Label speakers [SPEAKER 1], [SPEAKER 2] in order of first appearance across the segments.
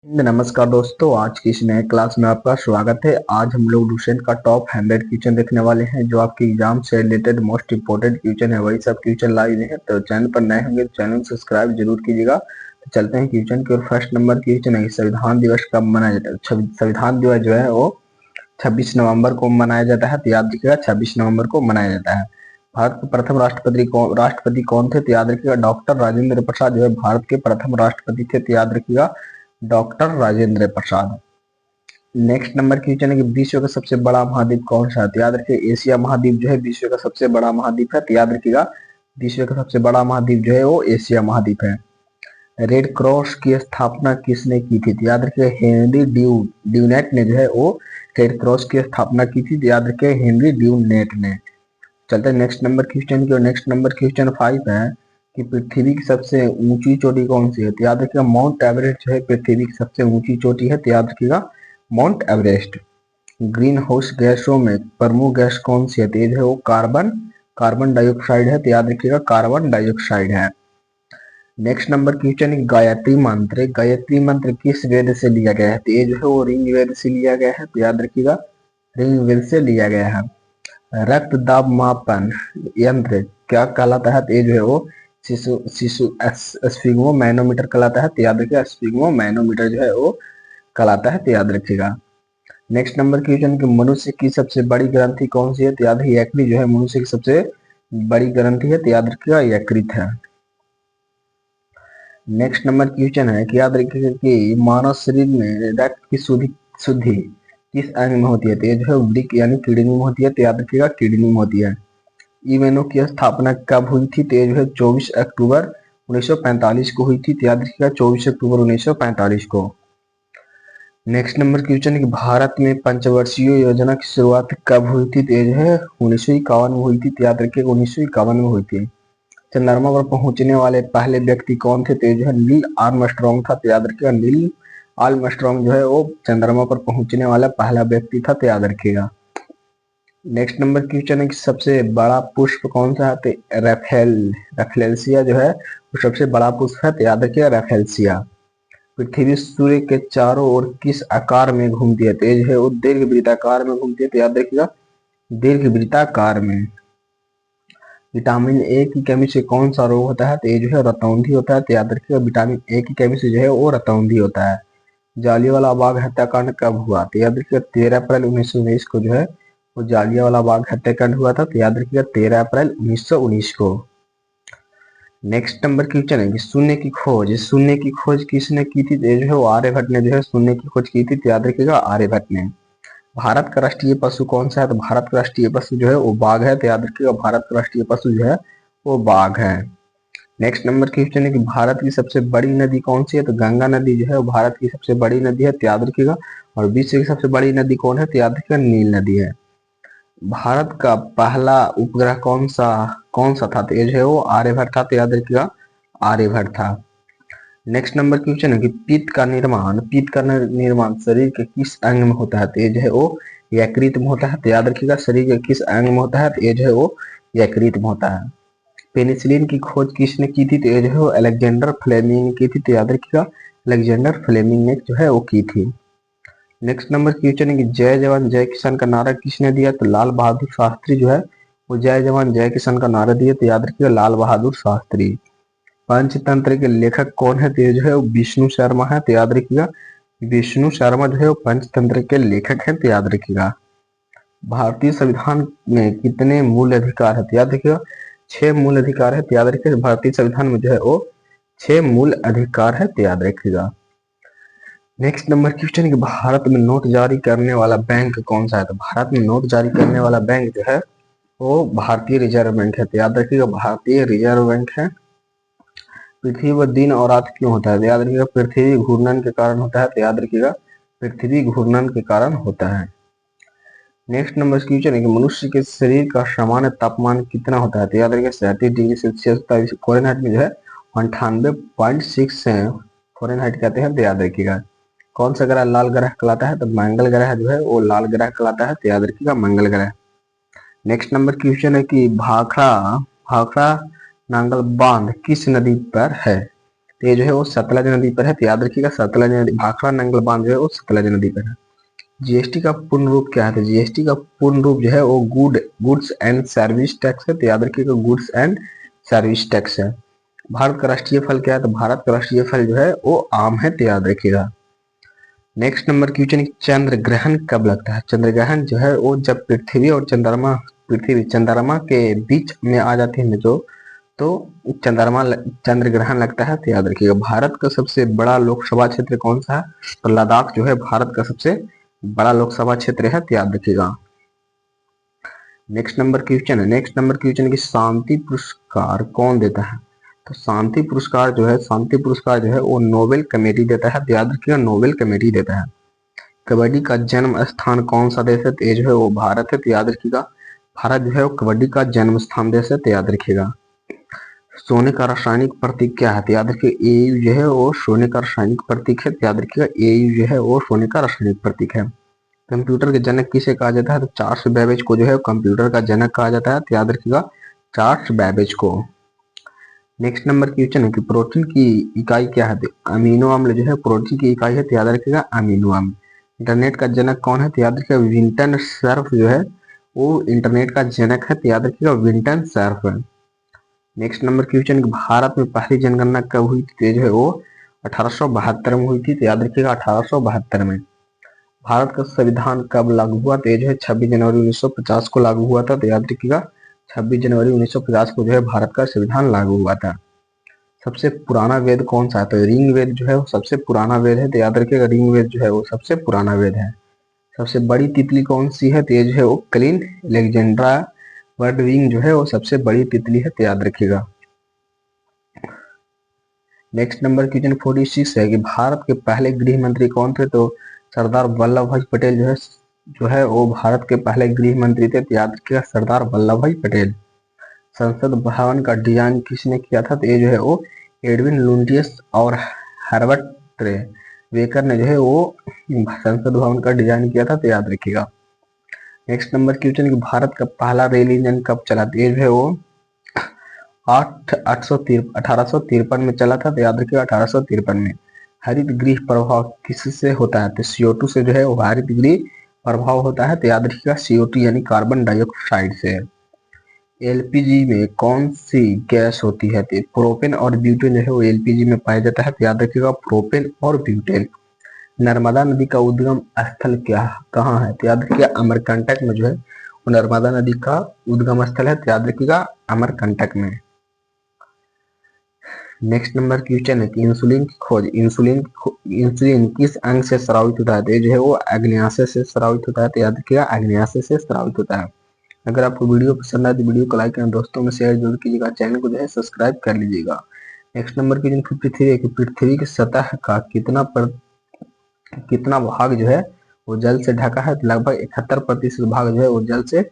[SPEAKER 1] नमस्कार दोस्तों, आज की इस नए क्लास में आपका स्वागत है। आज हम लोग लुसेंट का टॉप 100 क्वेश्चन देखने वाले हैं, जो आपके एग्जाम से रिलेटेड मोस्ट इंपोर्टेंट क्वेश्चन है। वही सब क्वेश्चन लाइव है, तो चैनल पर नए होंगे तो चैनल सब्सक्राइब जरूर कीजिएगा। तो चलते हैं क्वेश्चन की ओर। फर्स्ट नंबर क्वेश्चन है, संविधान दिवस कब मनाया जाता है? संविधान दिवस जो है वो 26 नवंबर को मनाया जाता है। तो याद रखिएगा 26 नवंबर को मनाया जाता है। भारत के प्रथम राष्ट्रपति कौन थे? तो याद रखिएगा डॉक्टर राजेंद्र प्रसाद जो है भारत के प्रथम राष्ट्रपति थे। तो याद रखिएगा doctor Rajendra Prasad. Next number question है कि विश्व का सबसे बड़ा महाद्वीप कौन सा है? तो याद रखिए एशिया महाद्वीप जो है विश्व का सबसे बड़ा महाद्वीप है। तो याद रखिएगा विश्व का सबसे बड़ा महाद्वीप जो है वो एशिया महाद्वीप है। रेड क्रॉस की स्थापना किसने की थी? तो याद रखिए हेनरी ड्यूनेट ने जो है वो रेड क्रॉस की स्थापना की थी। तो याद रखिए हेनरी ड्यूनेट ने। चलते हैं नेक्स्ट नंबर क्वेश्चन की। और नेक्स्ट नंबर क्वेश्चन 5 है कि पृथ्वी की सबसे ऊंची चोटी कौन सी है? तो याद रखिएगा माउंट एवरेस्ट जो है पृथ्वी की सबसे ऊंची चोटी है। तो याद रखिएगा माउंट एवरेस्ट। ग्रीन हाउस गैसों में प्रमुख गैस कौन सी है? तो ये जो है वो कार्बन डाइऑक्साइड है। तो याद रखिएगा कार्बन डाइऑक्साइड है। नेक्स्ट नंबर क्वेश्चन है गायत्री मंत्र किस वेद से लिया गया है? तो ये जो है वो ऋग वेद से लिया गया है। तो याद रखिएगा ऋग वेद से लिया गया है। रक्त दाब मापन यंत्र क्या कहलाता है? तो ये जो है वो शिशु शिशु स्फिग्मो मैनोमीटर कहलाता है। तो याद रखिएगा स्फिग्मो मैनोमीटर जो है वो कहलाता है। तो याद रखिएगा। नेक्स्ट नंबर क्वेश्चन कि मनुष्य की सबसे बड़ी ग्रंथि कौन सी है? तो याद है यकृत जो है मनुष्य की सबसे बड़ी ग्रंथि है। तो याद रखिएगा यकृत है। नेक्स्ट नंबर क्वेश्चन है कि याद रखिएगा कि मानव शरीर में रक्त की शुद्धि किस अंग में होती है? तो ये जो है वृक्क यानी किडनी में होती है। तो याद रखिएगा किडनी में होती है। ईवेनो की स्थापना कब हुई थी? तो ये जो है 24 अक्टूबर 1945 को हुई थी। तो याद रखिएगा 24 अक्टूबर 1945 को। नेक्स्ट नंबर क्वेश्चन है कि भारत में पंचवर्षीय योजना की शुरुआत कब हुई थी? तो ये जो है 1951 में हुई थी। तो याद रखिएगा 1951 में हुई थी। चंद्रमा पर पहुंचने वाले पहले व्यक्ति कौन थे? तो ये जो है नील आर्मस्ट्रॉन्ग था। तो याद रखिएगा नील आर्मस्ट्रॉन्ग जो है वो चंद्रमा पर पहुंचने वाला पहला व्यक्ति था। तो याद रखिएगा। नेक्स्ट नंबर क्वेश्चन है कि सबसे बड़ा पुष्प कौन सा है? तो रेफेलसिया जो है वो सबसे बड़ा पुष्प है। तो याद रखिएगा रेफेलसिया। पृथ्वी सूर्य के चारों ओर किस आकार में घूमती है? तो ये जो है वो दीर्घवृत्ताकार में घूमती है। तो याद रखिएगा दीर्घवृत्ताकार में। विटामिन ए की कमी से कौन सा रोग होता है? तो ये जो है रतौंधी होता है। तो याद रखिएगा विटामिन ए की कमी से जो है वो रतौंधी होता है। जालियांवाला बाग हत्याकांड कब हुआ? तो याद रखिएगा 13 अप्रैल 1919 को जो है वो जालियांवाला बाग हत्याकांड हुआ था। तो याद रखिएगा 13 अप्रैल 1919 को। नेक्स्ट नंबर क्वेश्चन है कि शून्य की खोज किसने की थी? तो ये जो है वो आर्यभट्ट ने जो है शून्य की खोज की थी। तो याद रखिएगा आर्यभट्ट ने। भारत का राष्ट्रीय पशु कौन सा है? तो भारत का राष्ट्रीय पशु जो है वो बाघ है। तो याद रखिएगा भारत का राष्ट्रीय पशु जो है वो बाघ है। नेक्स्ट नंबर क्वेश्चन है कि भारत की सबसे बड़ी नदी कौन सी है? तो गंगा नदी जो है वो भारत की सबसे बड़ी नदी है। तो याद रखिएगा। और विश्व की सबसे बड़ी नदी कौन है? तो याद रखिएगा नील नदी है। भारत का पहला उपग्रह कौन सा था? तो ये जो है वो आर्यभट्ट था। तो याद रखिएगा आर्यभट्ट था। नेक्स्ट नंबर क्वेश्चन है कि पित्त का निर्माण शरीर के किस अंग में होता है? तो ये जो है वो यकृत में होता है। तो याद रखिएगा शरीर के किस अंग में होता है? तो ये जो है वो यकृत में होता है। पेनिसिलिन की खोज किसने की थी? तो ये जो है वो अलेक्जेंडर फ्लेमिंग ने की थी। तो याद रखिएगा अलेक्जेंडर फ्लेमिंग ने जो है वो की थी। नेक्स्ट नंबर क्वेश्चन है कि जय जवान जय किसान का नारा किसने दिया? तो लाल बहादुर शास्त्री जो है वो जय जवान जय किसान का नारा दिया। तो याद रखिएगा लाल बहादुर शास्त्री। पंचतंत्र के लेखक कौन है? तो ये जो है वो विष्णु शर्मा है। तो याद रखिएगा विष्णु शर्मा जो है वो पंचतंत्र के लेखक हैं। तो याद रखिएगा। भारतीय संविधान में कितने मूल अधिकार है? तो याद रखिएगा 6 मूल अधिकार है। तो याद रखिएगा भारतीय संविधान में जो है वो 6 मूल अधिकार है। तो याद रखिएगा। नेक्स्ट नंबर क्वेश्चन है कि भारत में नोट जारी करने वाला बैंक कौन सा है? तो भारत में नोट जारी करने वाला बैंक जो है वो भारतीय रिजर्व बैंक है। तो याद रखिएगा भारतीय रिजर्व बैंक है। पृथ्वी पर दिन और रात क्यों होता है? तो याद रखिएगा पृथ्वी घूर्णन के कारण होता है। तो याद रखिएगा पृथ्वी घूर्णन के कारण होता है। नेक्स्ट नंबर क्वेश्चन है कि मनुष्य के शरीर का सामान्य तापमान कितना होता है? तो याद रखिएगा 37 डिग्री सेल्सियस फ़ारेनहाइट में जो है 98.6 फ़ारेनहाइट कहते हैं। तो याद रखिएगा। कौन सा ग्रह लाल ग्रह कहलाता है? तो मंगल ग्रह जो है वो लाल ग्रह कहलाता है। तो याद रखिएगा मंगल ग्रह। नेक्स्ट नंबर क्वेश्चन है कि भाखड़ा भाखड़ा नांगल बांध किस नदी पर है? तो ये जो है वो सतलज नदी पर है, तो याद रखिएगा सतलज नदी, भाखड़ा नंगल बांध जो है वो सतलज नदी पर है। जीएसटी का पूर्ण रूप क्या है? तो जीएसटी का पूर्ण रूप जो है वो गुड्स एंड सर्विस टैक्स है, तो याद रखिएगा गुड्स एंड सर्विस टैक्स है। भारत का राष्ट्रीय फल क्या है? तो भारत का राष्ट्रीय फल जो है वो आम है, तो याद रखिएगा। नेक्स्ट नंबर क्वेश्चन, चंद्र ग्रहण कब लगता है? चंद्र ग्रहण जो है वो जब पृथ्वी चंद्रमा के बीच में आ जाती है जो, तो चंद्र ग्रहण लगता है, तो याद रखिएगा। भारत का सबसे बड़ा लोकसभा क्षेत्र कौन सा है? तो लद्दाख जो है भारत का सबसे बड़ा लोकसभा क्षेत्र है, तो याद रखिएगा। नेक्स्ट नंबर क्वेश्चन की शांति पुरस्कार कौन देता है? तो शांति पुरस्कार जो है वो नोबेल कमेटी देता है, तो याद रखिएगा नोबेल कमेटी देता है। कबड्डी का जन्म स्थान कौन सा देश है? तो ये जो है वो भारत है, तो याद रखिएगा भारत जो है वो कबड्डी का जन्म स्थान देश है, तो याद रखिएगा। सोने का रासायनिक प्रतीक क्या है? तो याद रखिए एयू जो है वो सोने का रासायनिक प्रतीक है, तो याद रखिएगा एयू जो है वो सोने का रासायनिक प्रतीक है। कंप्यूटर के जनक किसे कहा जाता है? तो चार्ल्स बेबेज को जो है कंप्यूटर का जनक कहा जाता है, तो याद रखिएगा चार्ल्स बेबेज को। नेक्स्ट नंबर क्वेश्चन है कि प्रोटीन की इकाई क्या है? तो अमीनो अम्ल जो है प्रोटीन की इकाई है, तो याद रखिएगा अमीनो अम्ल। इंटरनेट का जनक कौन है? तो याद रखिएगा विंटन सर्फ जो है वो इंटरनेट का जनक है, तो याद रखिएगा विंटन सर्फ है। नेक्स्ट नंबर क्वेश्चन, भारत में पहली जनगणना कब हुई थी? तो जो है वो 1872 में हुई थी, तो याद रखिएगा 1872 में। भारत का संविधान कब लागू हुआ? तो जो है 26 जनवरी 1950 को लागू हुआ था, तो याद रखिएगा 26 जनवरी 1950 को जो है भारत का संविधान लागू हुआ था। सबसे पुराना वेद कौन सा है? तो ऋग वेद जो है वो सबसे पुराना वेद है, तो याद रखिएगा ऋग वेद जो है वो सबसे पुराना वेद है। सबसे बड़ी तितली कौन सी है? तो ये जो है वो क्लीन एलेक्जेंड्रा बर्ड विंग जो है वो सबसे बड़ी तितली है, तो याद रखिएगा। नेक्स्ट नंबर क्वेश्चन 46 है कि भारत के पहले गृह मंत्री कौन थे? तो सरदार वल्लभ भाई पटेल जो है वो भारत के पहले गृह मंत्री थे, तो याद रखिएगा सरदार वल्लभ भाई पटेल। संसद भवन का डिजाइन किसने किया था? तो ये जो है वो एडविन लुटियंस और हर्बर्ट वेकर ने जो है वो संसद भवन का डिजाइन किया था, तो याद रखिएगा। नेक्स्ट नंबर क्वेश्चन कि भारत का पहला रेल इंजन कब चला? तो ये जो है वो 1853 में चला था, तो याद रखिएगा 1853 में। हरित गृह प्रभाव किससे होता है? तो CO2 से जो है वो हरित गृह प्रभाव होता है, तो याद रखिएगा CO2 यानी कार्बन डाइऑक्साइड से। एलपीजी में कौन सी गैस होती है? तो प्रोपेन और ब्यूटेन जो है वो एलपीजी में पाया जाता है, तो याद रखिएगा प्रोपेन और ब्यूटेन। नर्मदा नदी का उद्गम स्थल कहाँ है? तो याद रखिएगा अमरकंटक में जो है वो नर्मदा नदी का उद्गम स्थल है, तो याद रखिएगा अमरकंटक में। नेक्स्ट नंबर क्वेश्चन है कि इंसुलिन की खोज इंसुलिन किस अंग से स्रावित होता है? तो ये जो है वो अग्न्याशय से स्रावित होता है, तो याद रखिएगा अग्न्याशय से स्रावित होता है। अगर आपको वीडियो पसंद आए तो वीडियो को लाइक करें, दोस्तों में शेयर जरूर कीजिएगा, चैनल को जो है सब्सक्राइब कर लीजिएगा। नेक्स्ट नंबर क्वेश्चन 53 है कि पृथ्वी की सतह का कितना भाग जो है वो जल से ढका है? तो लगभग 71% भाग जो है वो जल से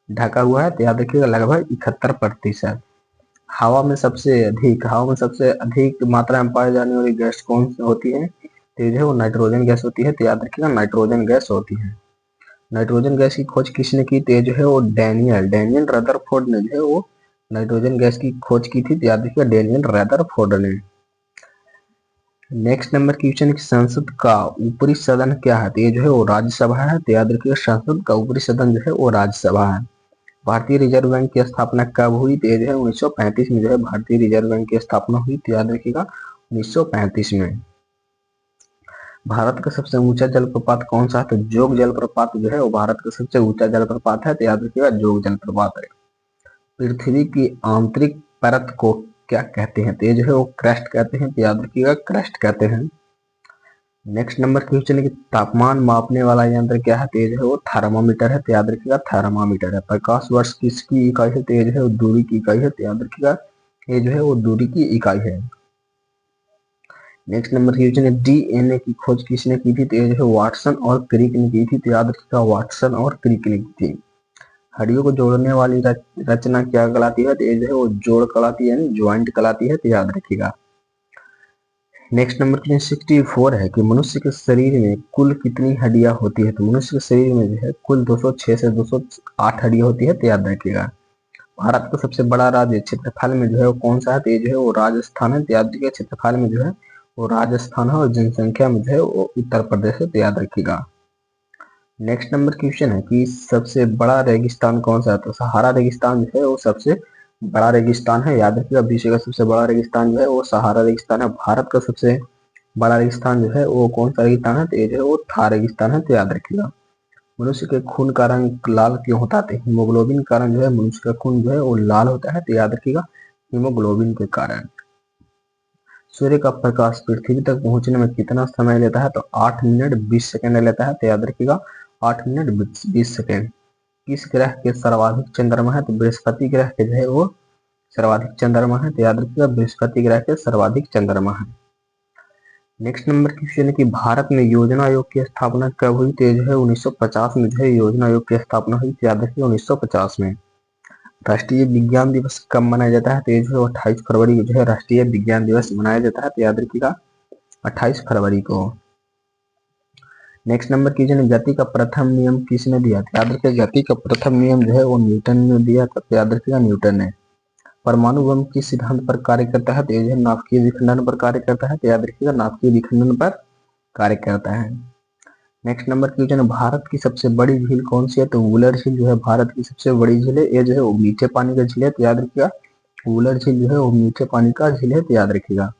[SPEAKER 1] ढका हुआ है, तो याद रखिएगा लगभग 71%। हवा में सबसे अधिक मात्रा में पाई जाने वाली गैस कौन सी होती है? तो जो है वो नाइट्रोजन गैस होती है, तो याद रखिएगा नाइट्रोजन गैस होती है। नाइट्रोजन गैस की खोज किसने की? तो जो है वो डैनियल रदरफोर्ड ने जो है वो नाइट्रोजन गैस की खोज की थी, तो याद रखिएगा डैनियल रदरफोर्ड ने। नेक्स्ट नंबर क्वेश्चन की संसद का ऊपरी सदन क्या है? तो ये जो है वो राज्यसभा है, तो याद रखिएगा संसद का ऊपरी सदन जो है वो राज्यसभा है। भारतीय रिजर्व बैंक की स्थापना कब हुई? तो ये जो है 1935 में जो है भारतीय रिजर्व बैंक की स्थापना हुई, तो याद रखिएगा 1935 में। भारत का सबसे ऊंचा जलप्रपात कौन सा है? तो जोग जलप्रपात जो है वो भारत का सबसे ऊंचा जलप्रपात है, तो याद रखिएगा जोग जलप्रपात है। पृथ्वी की आंतरिक परत को क्या कहते हैं? तो ये जो है वो क्रस्ट कहते हैं, तो याद रखिएगा क्रस्ट कहते हैं। नेक्स्ट नंबर क्वेश्चन है कि तापमान मापने वाला यंत्र क्या है? तो ये जो है वो थर्मामीटर है, तो याद रखिएगा थर्मामीटर है। प्रकाश वर्ष किसकी इकाई है? तो ये जो है वो दूरी की इकाई है, तो याद रखिएगा ये जो है वो दूरी की इकाई है। नेक्स्ट नंबर क्वेश्चन है DNA की खोज किसने की थी? तो ये जो है वाटसन और क्रिक ने की थी, तो याद रखिएगा वाटसन और क्रिक ने की थी। हड्डियों को जोड़ने वाली रचना क्या कहलाती है? तो ये जो है वो जोड़ कहलाती है, यानी ज्वाइंट कहलाती है, तो याद रखिएगा। नेक्स्ट नंबर क्वेश्चन 64 है कि मनुष्य के शरीर में कुल कितनी हड्डियां होती है? तो मनुष्य के शरीर में जो है कुल 206 से 208 हड्डियां होती है, तो याद रखिएगा। भारत का सबसे बड़ा राज्य क्षेत्रफल में जो है वो कौन सा है, तो ये जो है वो राजस्थान है। तो याद रखिएगा क्षेत्रफल में जो है वो राजस्थान है और जनसंख्या में जो है वो उत्तर प्रदेश है। तो याद रखिएगा। नेक्स्ट नंबर क्वेश्चन है कि सबसे बड़ा रेगिस्तान कौन सा है, तो सहारा रेगिस्तान जो है वो सबसे बड़ा रेगिस्तान है। याद रखिएगा विश्व का सबसे बड़ा रेगिस्तान जो है वो सहारा रेगिस्तान है। भारत का सबसे बड़ा रेगिस्तान जो है वो कौन सा रेगिस्तान है, तो ये जो है वो थार रेगिस्तान है। तो याद रखिएगा। मनुष्य के खून का रंग लाल क्यों होता है, तो हीमोग्लोबिन का रंग जो है मनुष्य का खून जो है वो लाल होता है। तो याद रखिएगा हीमोग्लोबिन के कारण। सूर्य का प्रकाश पृथ्वी तक पहुंचने में कितना समय लेता है, तो 8 मिनट 20 सेकंड लेता है। तो याद रखिएगा 8 मिनट 20 सेकंड। किस ग्रह के सर्वाधिक चंद्रमा है, तो बृहस्पति ग्रह के जो है वो सर्वाधिक चंद्रमा है। तो याद रखिएगा बृहस्पति ग्रह के सर्वाधिक चंद्रमा है। नेक्स्ट नंबर क्वेश्चन है कि भारत में योजना आयोग की स्थापना कब हुई, तो जो है 1950 में जो है योजना आयोग की स्थापना हुई। तो याद रखिए 1950 में। राष्ट्रीय विज्ञान दिवस कब मनाया जाता है, तो ये जो है 28 फरवरी को जो है राष्ट्रीय विज्ञान दिवस मनाया जाता है। तो याद रखिएगा 28 फरवरी को। नेक्स्ट नंबर क्वेश्चन है गति का प्रथम नियम किसने दिया, तो याद रखिएगा गति का प्रथम नियम जो है वो न्यूटन ने दिया था। तो याद रखिएगा न्यूटन ने। परमाणु बम किस सिद्धांत पर कार्य करता है, तो ये जो है नाभिकीय विखंडन पर कार्य करता है। तो याद रखिएगा नाभिकीय विखंडन पर कार्य करता है। नेक्स्ट नंबर क्वेश्चन है भारत की सबसे बड़ी झील कौन सी है, तो वुलर झील जो है भारत की सबसे बड़ी झील है। ये जो है वो मीठे पानी का झील है। तो याद रखिएगा वुलर झील जो है वो मीठे पानी का झील है। तो याद रखिएगा।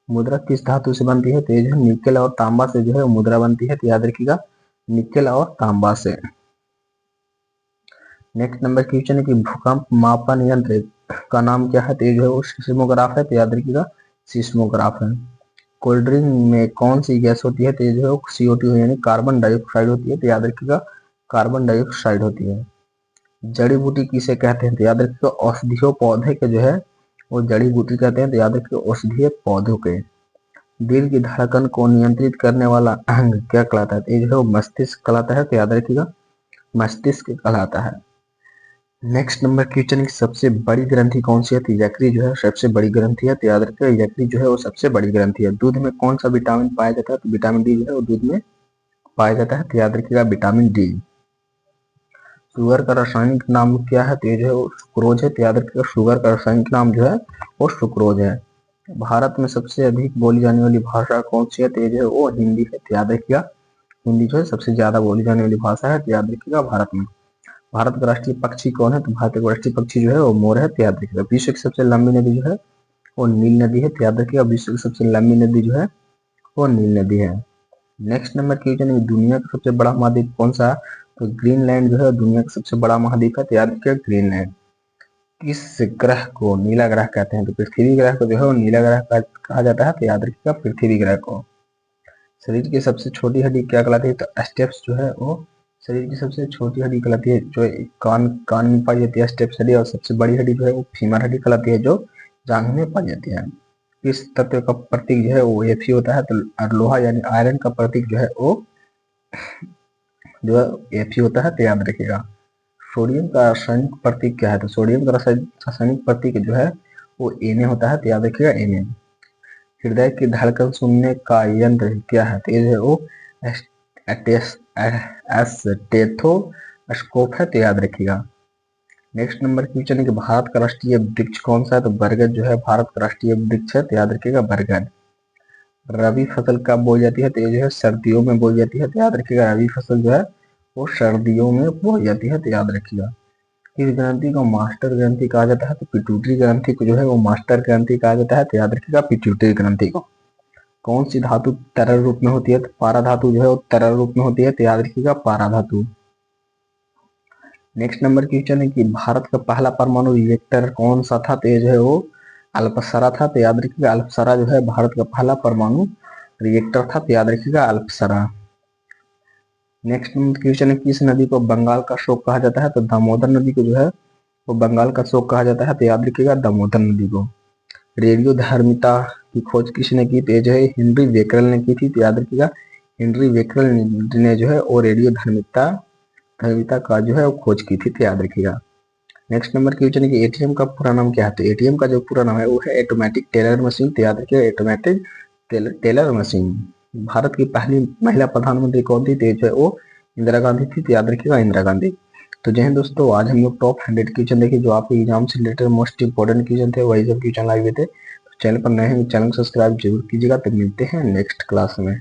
[SPEAKER 1] मुद्रा किस धातु से बनती है, तो ये जो है निकेल और तांबा से जो है मुद्रा बनती है। तो याद रखिएगा निकेल और तांबा से। नेक्स्ट नंबर क्वेश्चन है कि भूकंप मापन यंत्र का नाम क्या है, तो ये जो है वो सिस्मोग्राफ है। तो याद रखिएगा सिस्मोग्राफ है। कोल्ड ड्रिंक में कौन सी गैस होती है, तो ये जो है CO2 यानी कार्बन डाइऑक्साइड होती है। तो याद रखिएगा कार्बन डाइऑक्साइड होती है। जड़ी बूटी किसे कहते हैं, तो याद रखिएगा औषधीय पौधे के जो है वो जड़ी बूटी कहते हैं। तो याद रखिएगा औषधीय पौधों के। दिल की धड़कन को नियंत्रित करने वाला अंग क्या कहलाता है, तो ये जो है वो मस्तिष्क कहलाता है। तो याद रखिएगा मस्तिष्क कहलाता है। नेक्स्ट नंबर क्वेश्चन की सबसे बड़ी ग्रंथि कौन सी है, तो यकृ जो है सबसे बड़ी ग्रंथि है। तो याद रखिएगा यकृ जो है वो सबसे बड़ी ग्रंथि है। दूध में कौन सा विटामिन पाया जाता है, तो विटामिन डी जो है वो दूध में पाया जाता है। तो याद रखिएगा विटामिन डी। शुगर का रासायनिक नाम क्या है, तो ये जो है वो सुक्रोज है। तो याद रखिएगा शुगर का रासायनिक नाम जो है वो सुक्रोज है। भारत में सबसे अधिक बोली जाने वाली भाषा कौन सी है, तो ये जो है वो हिंदी है। तो याद रखिएगा हिंदी जो है सबसे ज्यादा बोली जाने वाली भाषा है। तो याद रखिएगा भारत में। भारत का राष्ट्रीय पक्षी कौन है, तो भारत का राष्ट्रीय पक्षी जो है वो मोर है। तो याद रखिएगा विश्व की सबसे लंबी नदी जो है वो नील नदी है। तो याद रखिएगा विश्व की सबसे लंबी नदी जो है वो नील नदी है। नेक्स्ट नंबर क्वेश्चन है दुनिया का सबसे बड़ा महाद्वीप कौन सा है, तो ग्रीनलैंड जो है दुनिया का सबसे बड़ा महाद्वीप है। तो याद रखिएगा ग्रीनलैंड। किस ग्रह को नीला ग्रह कहते हैं, तो पृथ्वी ग्रह को जो है वो नीला ग्रह कहा जाता है। तो याद रखिएगा पृथ्वी ग्रह को। शरीर की सबसे छोटी हड्डी क्या कहलाती है, तो स्टेप्स जो है वो शरीर की सबसे छोटी हड्डी कहलाती है, जो कान में पाई जाती है स्टेप्स हड्डी। और सबसे बड़ी हड्डी जो है वो फीमर हड्डी कहलाती है, जो जांघ में पाई जाती है। इस तत्व का प्रतीक जो है वो Fe होता है। तो लोहा यानी आयरन का प्रतीक जो है वो जो है Fe होता है। तो याद रखिएगा। सोडियम का रासायनिक प्रतीक क्या है, तो सोडियम का रासायनिक प्रतीक जो है वो Na होता है। तो याद रखिएगा Na। हृदय की धड़कन सुनने का यंत्र क्या है, तो ये जो है वो स्टेथोस्कोप है। तो याद रखिएगा। नेक्स्ट नंबर क्वेश्चन है कि भारत का राष्ट्रीय वृक्ष कौन सा है, तो बरगद जो है भारत का राष्ट्रीय वृक्ष है। तो याद रखिएगा बरगद। रबी फसल कब बोई जाती है, तो ये जो है सर्दियों में बोई जाती है। तो याद रखिएगा रबी फसल जो है वो सर्दियों में बोई जाती है। तो याद रखिएगा। इस ग्रंथि को मास्टर ग्रंथि कहा जाता है, तो पिट्यूटरी ग्रंथि को जो है वो मास्टर ग्रंथि कहा जाता है। तो याद रखिएगा पिट्यूटरी ग्रंथि को। कौन सी धातु तरल रूप में होती है, तो पारा धातु जो है वो तरल रूप में होती है। तो याद रखिएगा पारा धातु। नेक्स्ट नंबर क्वेश्चन है कि भारत का पहला परमाणु रिएक्टर कौन सा था, तो ये जो है वो अल्पसरा था। तो याद रखिएगा अल्पसरा जो है भारत का पहला परमाणु रिएक्टर था। तो याद रखिएगा अल्पसरा। नेक्स्ट क्वेश्चन है किस नदी को बंगाल का शोक कहा जाता है, तो दामोदर नदी को जो है वो बंगाल का शोक कहा जाता है। तो याद रखिएगा दामोदर नदी को। रेडियो धार्मिता की खोज किसने की, तो ये जो है हेनरी बेकरल ने की थी। तो याद रखिएगा हेनरी बेकरल ने जो है वो रेडियो धार्मिता का जो है वो खोज की थी। तो याद रखिएगा। नेक्स्ट नंबर क्वेश्चन है कि एटीएम का पूरा नाम क्या है, तो एटीएम का जो पूरा नाम है वो है ऑटोमेटिक टेलर मशीन। तो याद रखिएगा ऑटोमेटिक टेलर मशीन। भारत की पहली महिला प्रधानमंत्री कौन थी, तो जो है वो इंदिरा गांधी थी। तो याद रखिएगा इंदिरा गांधी। तो जय हिंद दोस्तों, आज हम लोग टॉप 100 क्वेश्चन देखे जो आपके एग्जाम से रिलेटेड मोस्ट इंपोर्टेंट क्वेश्चन थे, वही सब क्वेश्चन लाए हुए थे। तो चैनल पर नए हैं, चैनल को सब्सक्राइब जरूर कीजिएगा। तो मिलते हैं नेक्स्ट क्लास में।